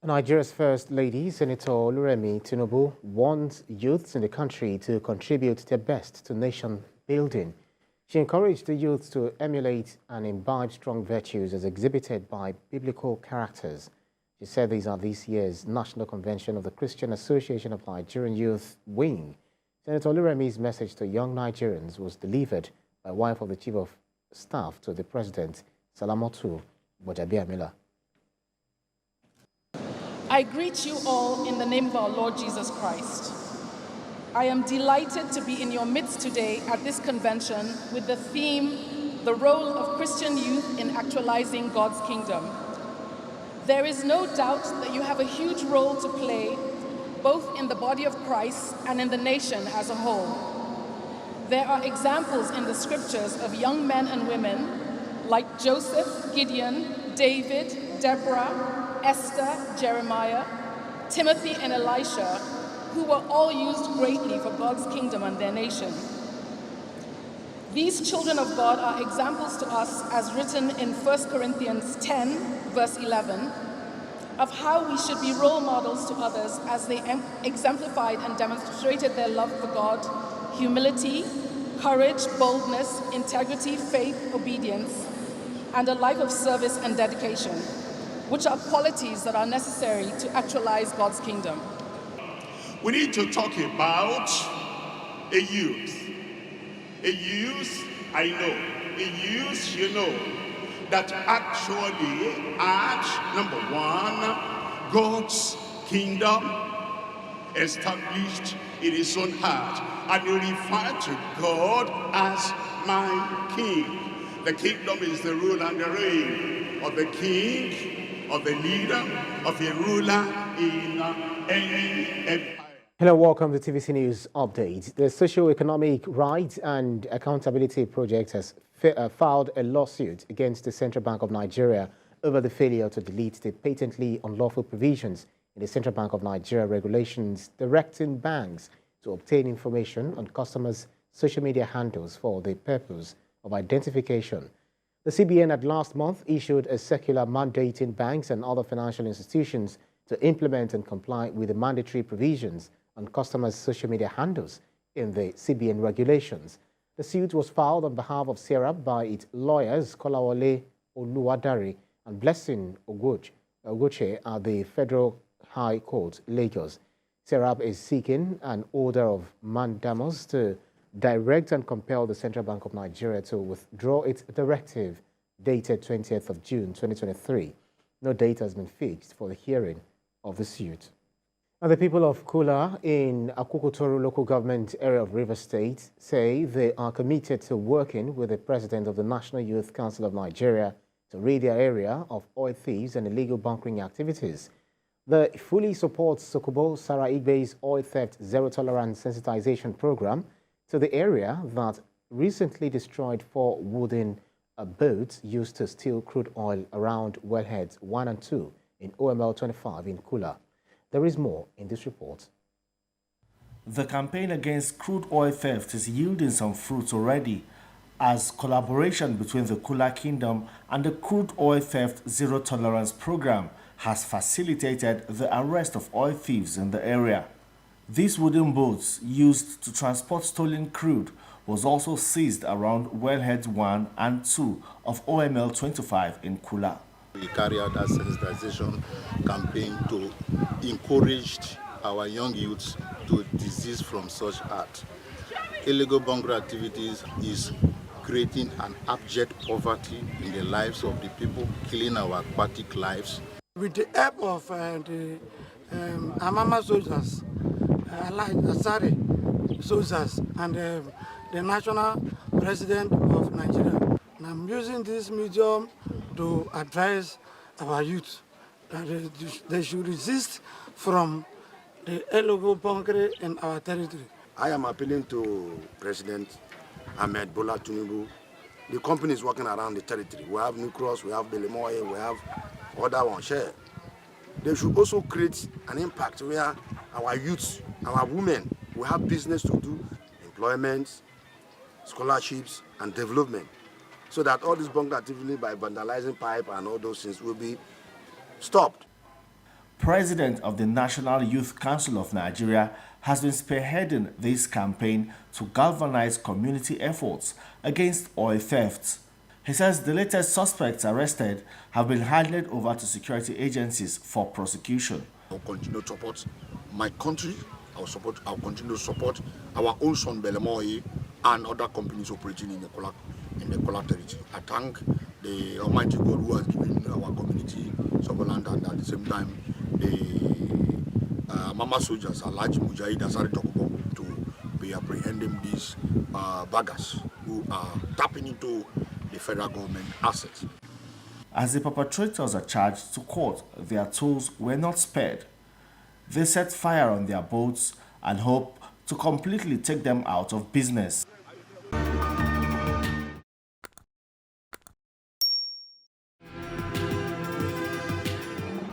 Nigeria's First Lady, Senator Oluremi Tinubu, wants youths in the country to contribute their best to nation building. She encouraged the youth to emulate and imbibe strong virtues as exhibited by biblical characters. She said these are this year's National Convention of the Christian Association of Nigerian Youth Wing. Senator Oluremi's message to young Nigerians was delivered by wife of the Chief of Staff to the President, Salamotu Gbajabiamila. I greet you all in the name of our Lord Jesus Christ. I am delighted to be in your midst today at this convention with the theme, The Role of Christian Youth in Actualizing God's Kingdom. There is no doubt that you have a huge role to play, both in the body of Christ and in the nation as a whole. There are examples in the scriptures of young men and women like Joseph, Gideon, David, Deborah, Esther, Jeremiah, Timothy, and Elisha, who were all used greatly for God's kingdom and their nation. These children of God are examples to us, as written in 1 Corinthians 10, verse 11, of how we should be role models to others as they exemplified and demonstrated their love for God, humility, courage, boldness, integrity, faith, obedience, and a life of service and dedication, which are qualities that are necessary to actualize God's kingdom. We need to talk about a youth. A youth, I know, a youth, you know, that actually at, number one, God's kingdom established in his own heart. And you refer to God as my king. The kingdom is the rule and the reign of the king, of the leader, of a ruler in any empire. Hello, welcome to TVC News Update. The Socio-Economic Rights and Accountability Project has filed a lawsuit against the Central Bank of Nigeria over the failure to delete the patently unlawful provisions in the Central Bank of Nigeria regulations directing banks to obtain information on customers' social media handles for the purpose of identification. The CBN had last month issued a circular mandating banks and other financial institutions to implement and comply with the mandatory provisions on customers' social media handles in the CBN regulations. The suit was filed on behalf of SERAP by its lawyers Kolawole Oluwadare and Blessing Ogoche at the Federal High Court, Lagos. SERAP is seeking an order of mandamus to direct and compel the Central Bank of Nigeria to withdraw its directive dated 20th of June 2023. No date has been fixed for the hearing of the suit. And the people of Kula in Akukutoru local government area of Rivers State say they are committed to working with the president of the National Youth Council of Nigeria to rid their area of oil thieves and illegal bunkering activities. The fully supports Sokobo Sarah Igbe's oil theft zero tolerance sensitization program to the area that recently destroyed 4 wooden boats used to steal crude oil around wellheads 1 and 2 in OML 25 in Kula. There is more in this report. The campaign against crude oil theft is yielding some fruits already, as collaboration between the Kula Kingdom and the Crude Oil Theft Zero Tolerance Program has facilitated the arrest of oil thieves in the area. These wooden boats used to transport stolen crude was also seized around wellheads 1 and 2 of OML 25 in Kula. We carry out that sensitization campaign to encourage our young youths to desist from such acts. Illegal bunker activities is creating an abject poverty in the lives of the people, killing our aquatic lives. With the help of the Amama soldiers, Asari soldiers, and the national president of Nigeria, and I'm using this medium to advise our youth that they should resist from the illegal bunkering in our territory. I am appealing to President Ahmed Bola Tinubu. The company is working around the territory. We have New Cross, we have Belimoye, we have other ones share. They should also create an impact where our youths, our women will have business to do, employment, scholarships, and development, so that all this bunker activity by vandalizing pipe and all those things will be stopped. president of the National Youth Council of Nigeria, has been spearheading this campaign to galvanize community efforts against oil thefts. He says the latest suspects arrested have been handed over to security agencies for prosecution. I'll continue to support my country. I'll continue to support our own son Belemoye and other companies operating in the Kola territory. I thank the Almighty God who has given our community surveillance, and at the same time the Mama soldiers, Alhaji Mujahid Asari Tokubo, to be apprehending these baggers who are tapping into the federal government assets. As the perpetrators are charged to court, their tools were not spared. They set fire on their boats and hope to completely take them out of business.